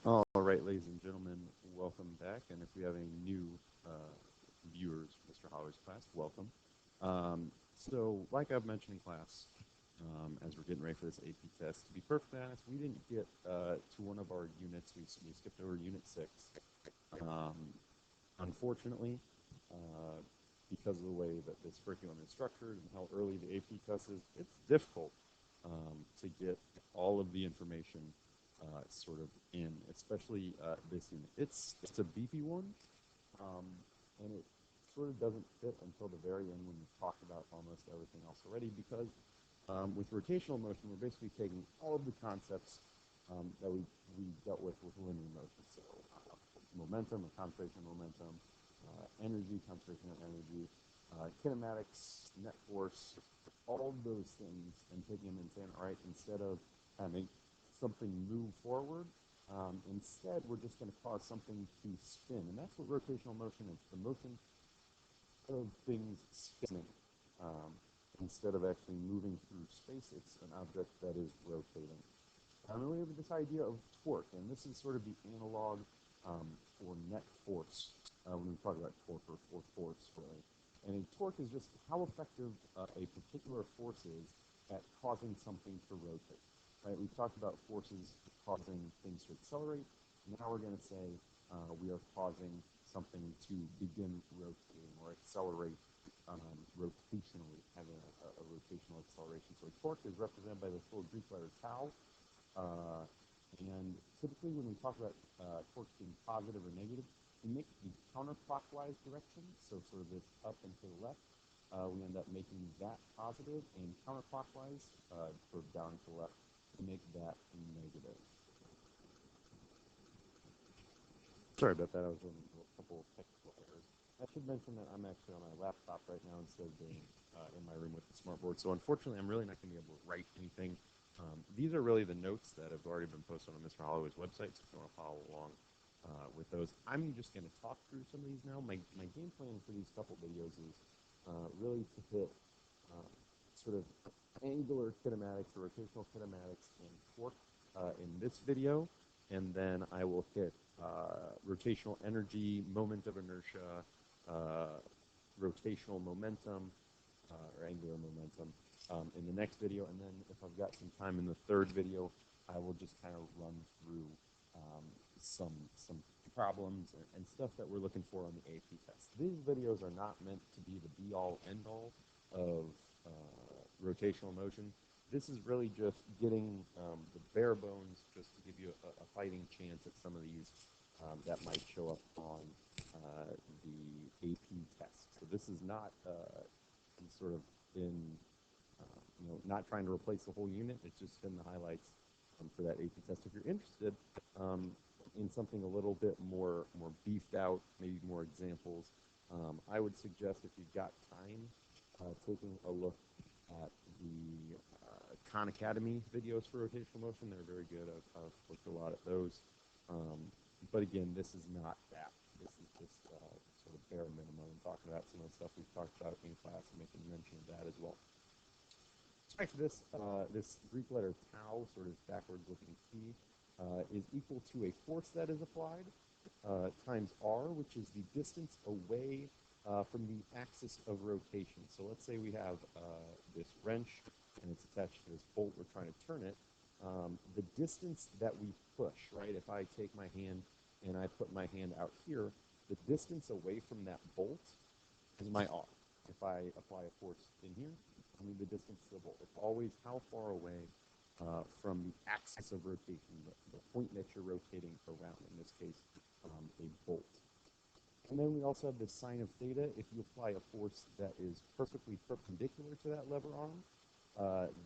All right, ladies and gentlemen, welcome back. And if we have any new viewers, Mr. Holler's class, welcome. Like I've mentioned in class, as we're getting ready for this AP test, to be perfectly honest, we didn't get to one of our units. We skipped over Unit 6. Unfortunately, because of the way that this curriculum is structured and how early the AP test is, it's difficult to get all of the information sort of in, especially this unit. It's a beefy one, and it sort of doesn't fit until the very end when we've talked about almost everything else already, because with rotational motion, we're basically taking all of the concepts that we dealt with linear motion. So momentum or concentration of momentum, energy, concentration of energy, kinematics, net force, all of those things, and taking them and saying, all right, instead of having something move forward, instead we're just going to cause something to spin. And that's what rotational motion is, the motion of things spinning. Instead of actually moving through space, it's an object that is rotating. And then we have this idea of torque, and this is sort of the analog for net force when we talk about torque or force, really. And a torque is just how effective a particular force is at causing something to rotate. Right? We've talked about forces causing things to accelerate. Now we're going to say we are causing something to begin rotating or accelerate rotationally, having a rotational acceleration. So torque is represented by this little Greek letter tau. And typically when we talk about torque being positive or negative, we make the counterclockwise direction, so sort of this up and to the left. We end up making that positive, and counterclockwise, sort of down to the left, to make that negative. Sorry about that, I was running a couple of technical errors. I should mention that I'm actually on my laptop right now instead of being in my room with the smartboard, so unfortunately I'm really not going to be able to write anything. These are really the notes that have already been posted on Mr. Holloway's website, so if you want to follow along with those. I'm just going to talk through some of these now. My game plan for these couple videos is really to hit sort of angular kinematics or rotational kinematics and torque in this video, and then I will hit rotational energy, moment of inertia, rotational momentum, or angular momentum in the next video, and then if I've got some time in the third video, I will just kind of run through some problems and stuff that we're looking for on the AP test. These videos are not meant to be the be-all, end-all of rotational motion. This is really just getting the bare bones just to give you a fighting chance at some of these that might show up on the AP test. So this is not sort of not trying to replace the whole unit. It's just in the highlights for that AP test. If you're interested in something a little bit more beefed out, maybe more examples, I would suggest, if you've got time, taking a look at the Khan Academy videos for rotational motion. They're very good. I've looked a lot at those. But again, this is not that. This is just sort of bare minimum. I'm talking about some of the stuff we've talked about in class and making mention of that as well. So back to this, this Greek letter tau, sort of backwards looking T, is equal to a force that is applied times r, which is the distance away from the axis of rotation. So let's say we have this wrench and it's attached to this bolt. We're trying to turn it. The distance that we push, right? If I take my hand and I put my hand out here, the distance away from that bolt is my r. If I apply a force in here, I mean the distance to the bolt. It's always how far away from the axis of rotation, the point that you're rotating around, in this case, a bolt. And then we also have the sine of theta. If you apply a force that is perfectly perpendicular to that lever arm,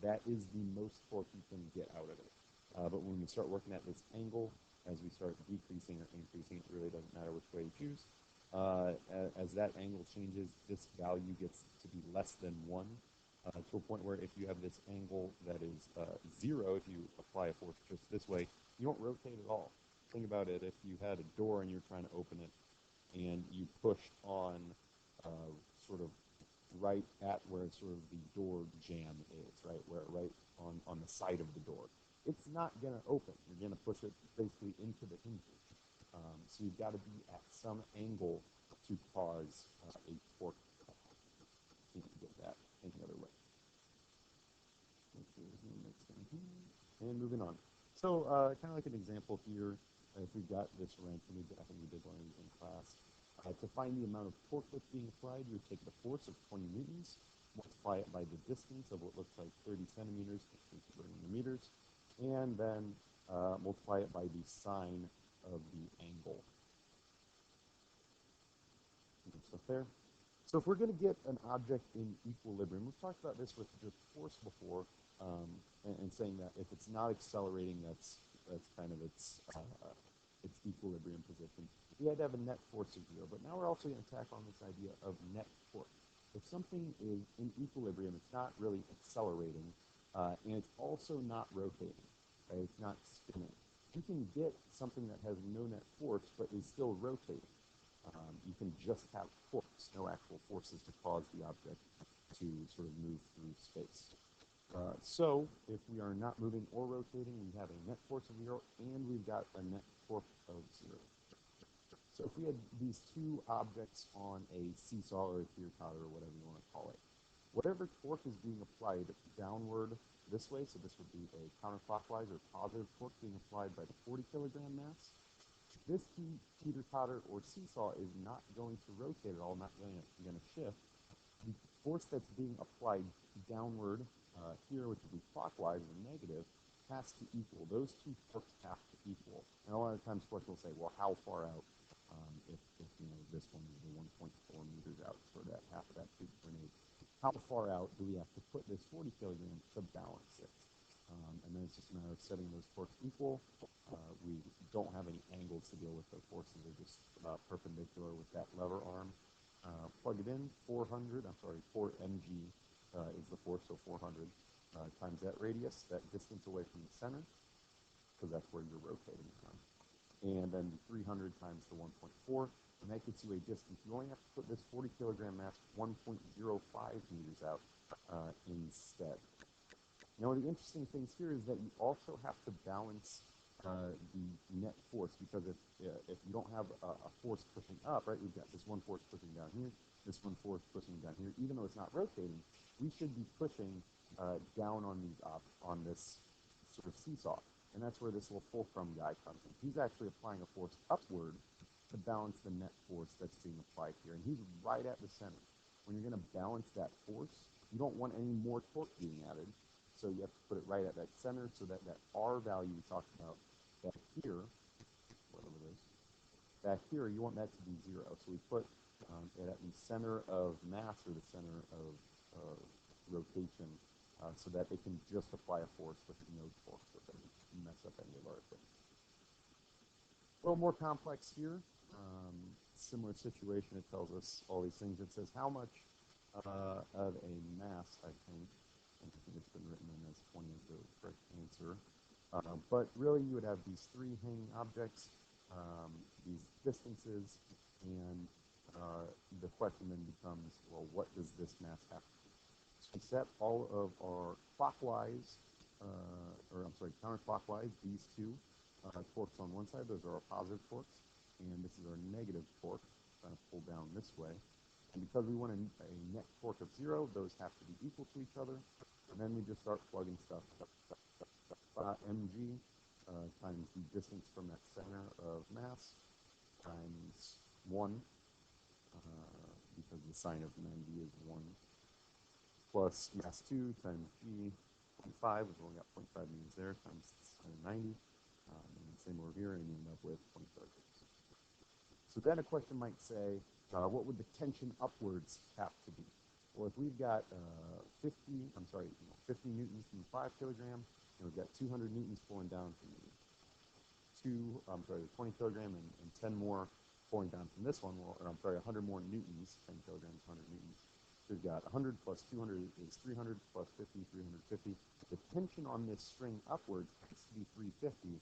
that is the most torque you can get out of it. But when we start working at this angle, as we start decreasing or increasing, it really doesn't matter which way you choose. As that angle changes, this value gets to be less than 1, to a point where if you have this angle that is 0, if you apply a force just this way, you don't rotate at all. Think about it. If you had a door and you're trying to open it, and you pushed on sort of right at where sort of the door jamb is, right, where right on the side of the door. it's not going to open. You're going to push it basically into the hinges. So you've got to be at some angle to cause a torque. Can't get that any other way. Make sure there's no mix down here. And moving on. So kind of like an example here, if we've got this wrench, and I think we did one of these in class, to find the amount of torque that's being applied, you would take the force of 20 newtons, multiply it by the distance of what looks like 30 centimeters, which is in the meters, and then multiply it by the sine of the angle. Stuff there. So if we're going to get an object in equilibrium, we've talked about this with just force before, and saying that if it's not accelerating, that's kind of its equilibrium position. We had to have a net force of 0, but now we're also going to tack on this idea of net torque. If something is in equilibrium, it's not really accelerating, and it's also not rotating, right? It's not spinning. You can get something that has no net force, but is still rotating. You can just have torques, no actual forces to cause the object to sort of move through space. So if we are not moving or rotating, we have a net force of 0, and we've got a net torque of 0. So if we had these two objects on a seesaw or a teeter-totter or whatever you want to call it, whatever torque is being applied downward this way, so this would be a counterclockwise or positive torque being applied by the 40 kilogram mass, this teeter-totter or seesaw is not going to rotate at all, not going to shift. The force that's being applied downward here, which would be clockwise or negative, has to equal. Those two torques have to equal. And a lot of times questions will say, well, how far out? If you know, this one is the 1.4 meters out, for that half of that 2.8. How far out do we have to put this 40 kilograms to balance it? And then it's just a matter of setting those torques equal. We don't have any angles to deal with. The forces are just perpendicular with that lever arm. Plug it in, 4 mg is the force, so 400 times that radius, that distance away from the center, because that's where you're rotating from. And then 300 times the 1.4, and that gets you a distance. You only have to put this 40 kilogram mass 1.05 meters out instead. Now, the interesting things here is that you also have to balance the net force, because if you don't have a force pushing up, right, we've got this one force pushing down here, this one force pushing down here, even though it's not rotating, we should be pushing down on this sort of seesaw. And that's where this little fulcrum guy comes in. He's actually applying a force upward to balance the net force that's being applied here. And he's right at the center. When you're going to balance that force, you don't want any more torque being added. So you have to put it right at that center, so that that R value we talked about back here, whatever it is, back here, you want that to be 0. So we put it at the center of mass, or the center of rotation, so that it can just apply a force with no torque, so it doesn't mess up any of our equipment. A little more complex here. Similar situation, it tells us all these things. It says how much of a mass, I think it's been written in as 20 as the correct answer. But really, you would have these three hanging objects, these distances, and the question then becomes, well, what does this mass have to be? So we set all of our counterclockwise, these two torques on one side. Those are our positive torques, and this is our negative torque, kind of pulled down this way. And because we want a net torque of 0, those have to be equal to each other. And then we just start plugging stuff. mg times the distance from that center of mass times 1, because the sine of 90 is 1, plus mass 2 times g, 0.5, we've only got 0.5 meters there, times sine of 90. And same over here, and you end up with 0.5. So then a question might say, what would the tension upwards have to be? Well, if we've got 50 newtons from 5 kilogram, and we've got 200 newtons pulling down from 20 kilogram, and 10 more pulling down from this one, 100 more newtons, 10 kilograms, 100 newtons. So we've got 100 plus 200 is 300, plus 50, 350. The tension on this string upwards has to be 350,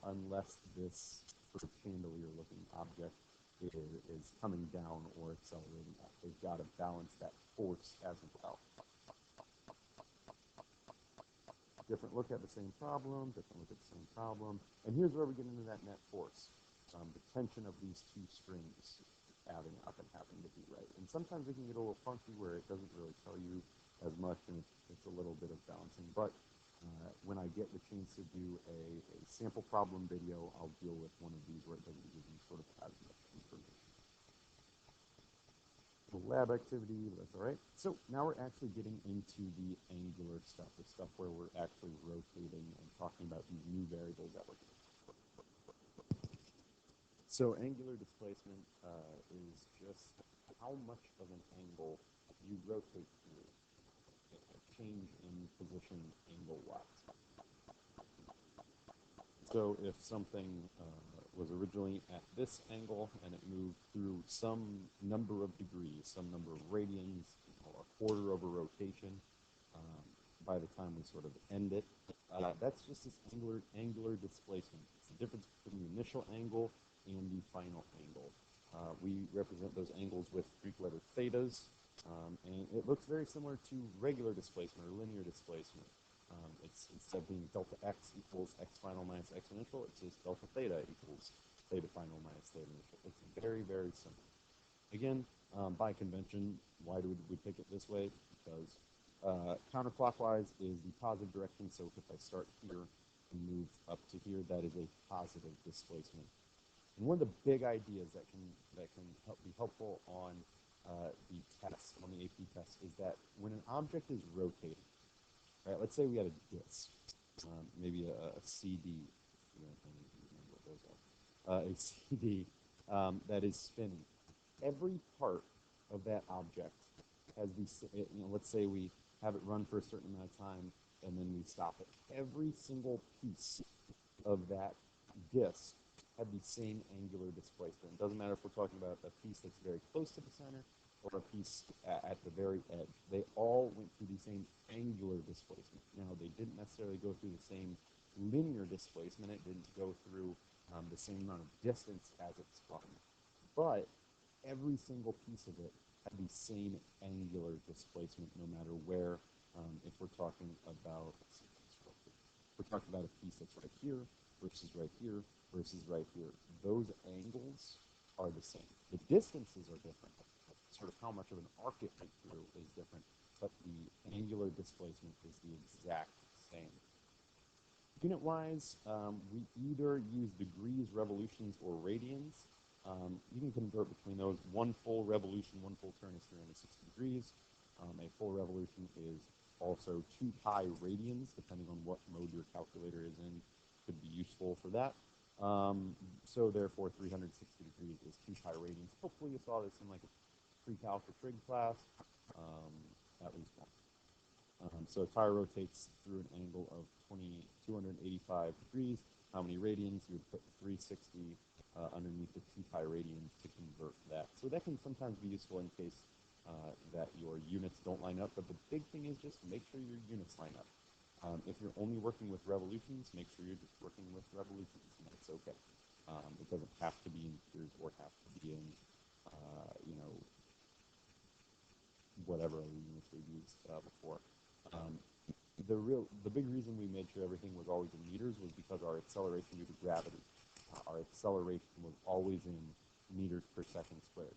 unless this sort of chandelier-looking object is coming down or accelerating up. They've got to balance that force as well. different look at the same problem, and here's where we get into that net force, the tension of these two strings adding up and having to be right. And sometimes it can get a little funky where it doesn't really tell you as much, and it's a little bit of balancing. But when I get the chance to do a sample problem video, I'll deal with one of these where it doesn't give you sort of as much information. The lab activity, that's all right. So now we're actually getting into the angular stuff, the stuff where we're actually rotating and talking about these new variables that we're doing. So angular displacement is just how much of an angle you rotate through, a change in position angle-wise. So if something was originally at this angle and it moved through some number of degrees, some number of radians, or a quarter of a rotation, by the time we sort of end it, that's just this angular displacement. It's the difference between the initial angle and the final angle. We represent those angles with Greek letter thetas, and it looks very similar to regular displacement or linear displacement. It's instead of being delta x equals x final minus x initial, it's just delta theta equals theta final minus theta initial. It's very, very simple. Again, by convention, why do we pick it this way? Because counterclockwise is the positive direction, so if I start here and move up to here, that is a positive displacement. And one of the big ideas that can be helpful on the test, on the AP test, is that when an object is rotating, right? Let's say we had a disk, maybe a CD, you know, remember what those are, a CD that is spinning. Every part of that object has these, you know, let's say we have it run for a certain amount of time and then we stop it. Every single piece of that disk had the same angular displacement. It doesn't matter if we're talking about a piece that's very close to the center or a piece at the very edge. They all went through the same angular displacement. Now, they didn't necessarily go through the same linear displacement. It didn't go through the same amount of distance as it spun. But every single piece of it had the same angular displacement no matter where. If we're talking about, a piece that's right here versus right here versus right here, those angles are the same. The distances are different. Sort of how much of an arc it went through is different, but the angular displacement is the exact same. Unit-wise, we either use degrees, revolutions, or radians. You can convert between those. One full revolution, one full turn is 360 degrees. A full revolution is also 2 pi radians, depending on what mode your calculator is in. Could be useful for that. So therefore, 360 degrees is 2 pi radians. Hopefully you saw this in like a pre-calc or trig class, at least one. So a tire rotates through an angle of 285 degrees. How many radians? You would put 360 underneath the 2 pi radians to convert that. So that can sometimes be useful in case that your units don't line up, but the big thing is just make sure your units line up. If you're only working with revolutions, make sure you're just working with revolutions, and that's okay. It doesn't have to be in meters or have to be in, you know, whatever other units we've used before. The big reason we made sure everything was always in meters was because our acceleration due to gravity, our acceleration was always in meters per second squared.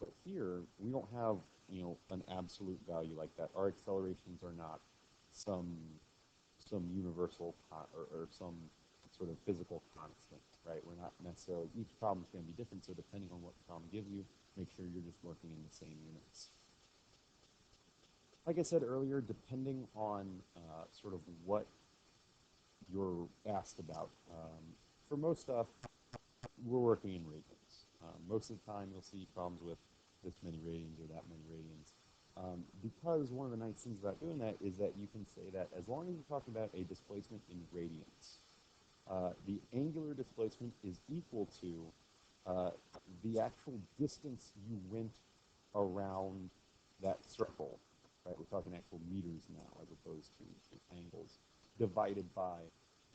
But here, we don't have, you know, an absolute value like that. Our accelerations are not some universal or some sort of physical constant, right? We're not necessarily, each problem is going to be different, so depending on what the problem gives you, make sure you're just working in the same units. Like I said earlier, depending on sort of what you're asked about, for most stuff, we're working in radians. Most of the time, you'll see problems with this many radians or that many radians. Because one of the nice things about doing that is that you can say that as long as you're talking about a displacement in radians, the angular displacement is equal to the actual distance you went around that circle, right? We're talking actual meters now as opposed to angles, divided by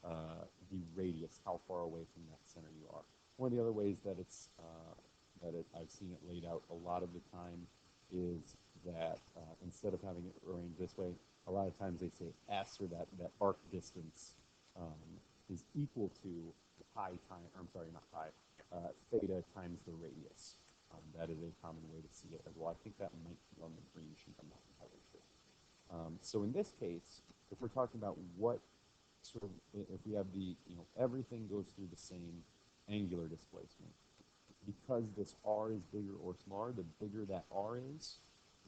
the radius, how far away from that center you are. One of the other ways that I've seen it laid out a lot of the time is that instead of having it arranged this way, a lot of times they say S, or that arc distance is equal to pi time, or I'm sorry, not pi, theta times the radius. That is a common way to see it as well. I think that might be on the green sheet. I'm not entirely sure. So in this case, if we're talking about what sort of, if we have the, everything goes through the same angular displacement, because this r is bigger or smaller, the bigger that r is,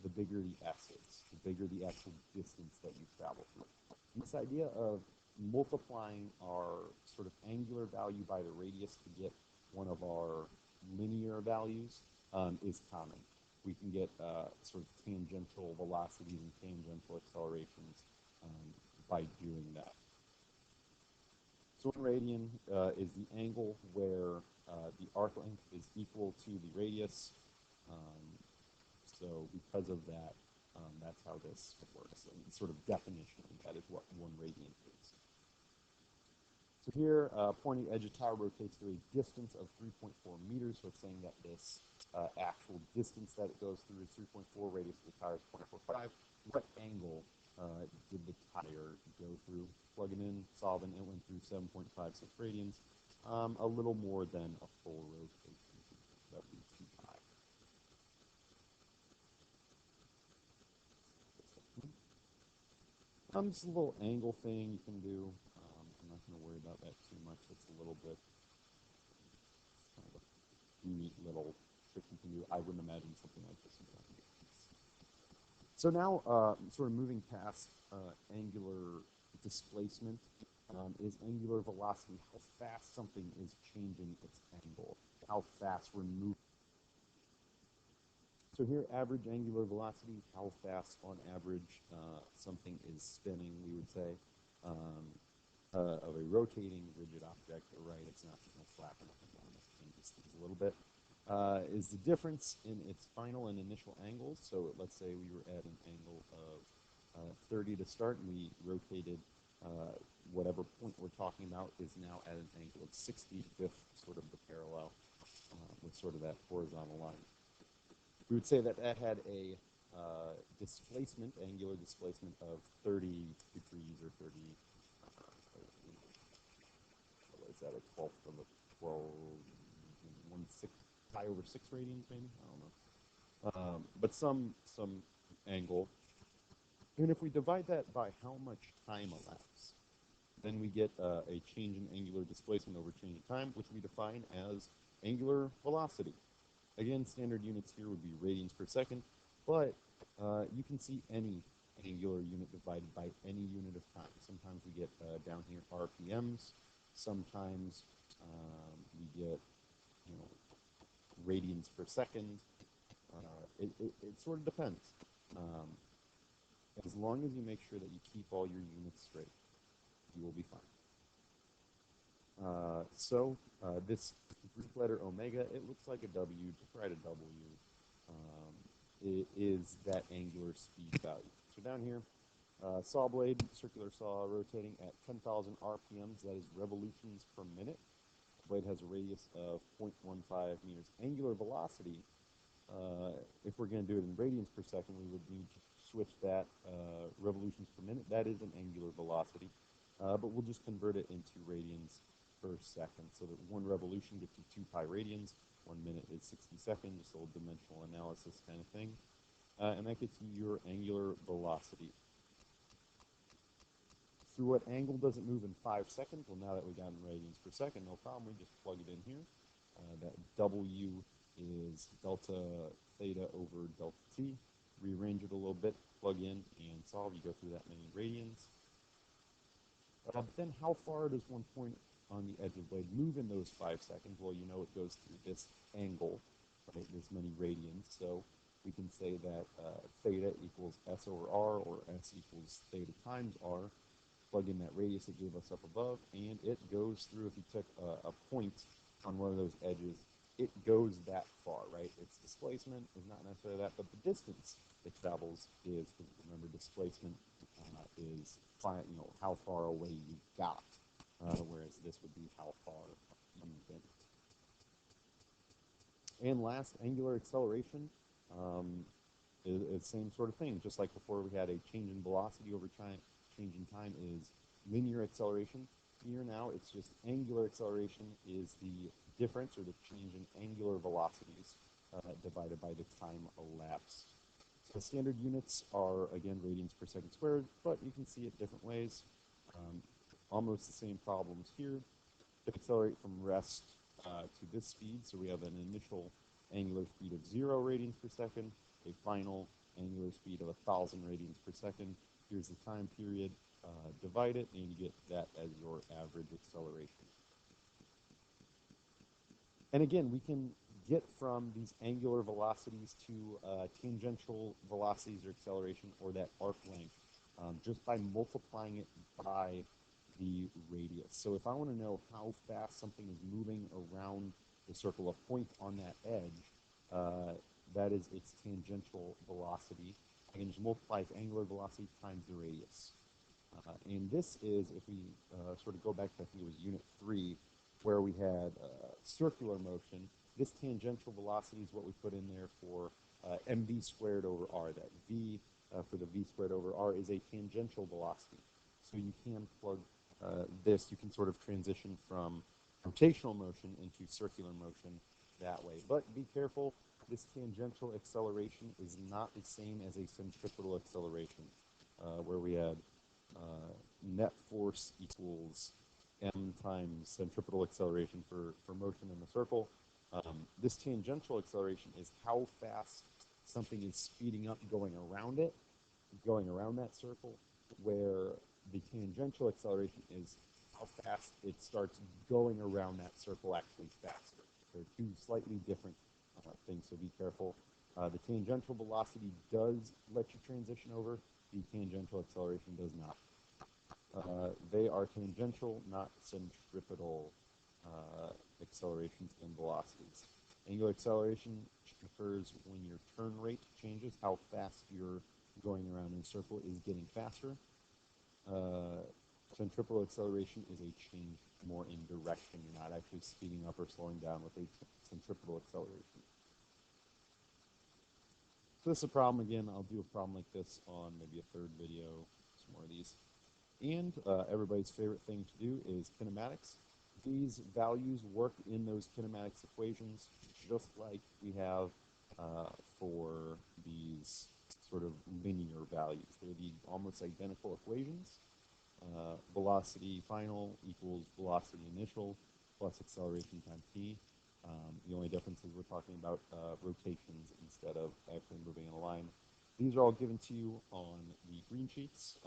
the bigger the s is, the bigger the actual distance that you travel through. And this idea of multiplying our sort of angular value by the radius to get one of our linear values is common. We can get sort of tangential velocities and tangential accelerations by doing that. So 1 radian is the angle where the arc length is equal to the radius. So because of that, that's how this works. And sort of definitionally, that is what 1 radian is. So here, pointing edge of tower rotates through a distance of 3.4 meters. So it's saying that this actual distance that it goes through is 3.4, radius of the tire is 0.45. What angle did the tire go through? Plug it in, solve it, it went through 7.56 radians, a little more than a full rotation. That would be too high. Just a little angle thing you can do. I'm not going to worry about that too much. It's a little bit kind of a neat little trick you can do. I wouldn't imagine something like this. So now, sort of moving past angular displacement, is angular velocity, how fast something is changing its angle, how fast we're moving. So here, average angular velocity, how fast on average something is spinning, we would say, of a rotating rigid object, right? It's not flapping up and down. This changes things a little bit. Is the difference in its final and initial angles. So let's say we were at an angle of 30 to start, and we rotated whatever point we're talking about is now at an angle of 65th, sort of the parallel with sort of that horizontal line. We would say that that had a displacement, angular displacement of 30 degrees, or 30, what is that, a 12th of a 12, 1/6, pi over 6 radians, maybe? I don't know. But some angle. And if we divide that by how much time elapsed, then we get a change in angular displacement over change in time, which we define as angular velocity. Again, standard units here would be radians per second, but you can see any angular unit divided by any unit of time. Sometimes we get down here RPMs. Sometimes we get, radians per second. It sort of depends. As long as you make sure that you keep all your units straight, you will be fine. So this Greek letter omega, it looks like a W. Just write a W. It is that angular speed value. So down here, saw blade, circular saw rotating at 10,000 RPMs. That is revolutions per minute. The blade has a radius of 0.15 meters. Angular velocity, if we're going to do it in radians per second, we would need to switch that revolutions per minute. That is an angular velocity, but we'll just convert it into radians per second, so that 1 revolution gets you 2 pi radians. 1 minute is 60 seconds, just a little dimensional analysis kind of thing, and that gets you your angular velocity. Through what angle does it move in 5 seconds? Well, now that we got in radians per second, no problem. We just plug it in here. That W is delta theta over delta t. Rearrange it a little bit, plug in, and solve. You go through that many radians. But then how far does one point on the edge of the blade move in those 5 seconds? Well, you know it goes through this angle, right, this many radians. So we can say that theta equals S over R, or S equals theta times R. Plug in that radius it gave us up above, and it goes through, if you took a point on one of those edges, it goes that far, right? Its displacement is not necessarily that, but the distance it travels is, because remember, displacement is, how far away you got, whereas this would be how far you went. And last, angular acceleration. is same sort of thing. Just like before, we had a change in velocity over time. Change in time is linear acceleration. Here now, it's just angular acceleration is the difference or the change in angular velocities divided by the time elapsed. So standard units are, again, radians per second squared, but you can see it different ways. Almost the same problems here. To accelerate from rest to this speed, so we have an initial angular speed of 0 radians per second, a final angular speed of 1,000 radians per second. Here's the time period, divide it, and you get that as your average acceleration. And again, we can get from these angular velocities to tangential velocities or acceleration, or that arc length, just by multiplying it by the radius. So if I want to know how fast something is moving around the circle, a point on that edge, that is its tangential velocity. I can just multiply its angular velocity times the radius. And this is, if we sort of go back to, I think it was unit 3, where we had circular motion. This tangential velocity is what we put in there for mv squared over r. That v for the v squared over r is a tangential velocity. So you can plug this, you can sort of transition from rotational motion into circular motion that way. But be careful, this tangential acceleration is not the same as a centripetal acceleration, where we had net force equals m times centripetal acceleration for motion in the circle. This tangential acceleration is how fast something is speeding up going around it, going around that circle, where the tangential acceleration is how fast it starts going around that circle actually faster. They're two slightly different things, so be careful. The tangential velocity does let you transition over. The tangential acceleration does not. They are tangential, not centripetal accelerations and velocities. Angular acceleration occurs when your turn rate changes, how fast you're going around in a circle is getting faster. Centripetal acceleration is a change more in direction. You're not actually speeding up or slowing down with a centripetal acceleration. So this is a problem. Again, I'll do a problem like this on maybe a third video, some more of these. And everybody's favorite thing to do is kinematics. These values work in those kinematics equations just like we have for these sort of linear values. They're the almost identical equations. Velocity final equals velocity initial plus acceleration times t. The only difference is we're talking about rotations instead of actually moving in a line. These are all given to you on the green sheets,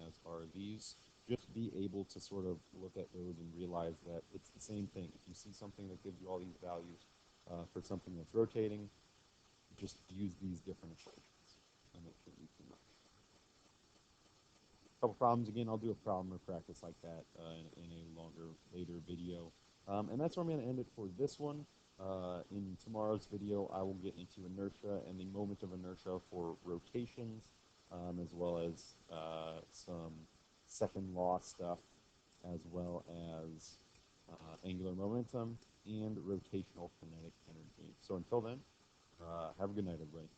as are these. Just be able to sort of look at those and realize that it's the same thing. If you see something that gives you all these values for something that's rotating, just use these different equations and make sure you can. A couple problems. Again, I'll do a problem or practice like that in a longer, later video. And that's where I'm going to end it for this one. In tomorrow's video, I will get into inertia and the moment of inertia for rotations, as well as some second law stuff, as well as angular momentum and rotational kinetic energy. So until then, have a good night, everybody.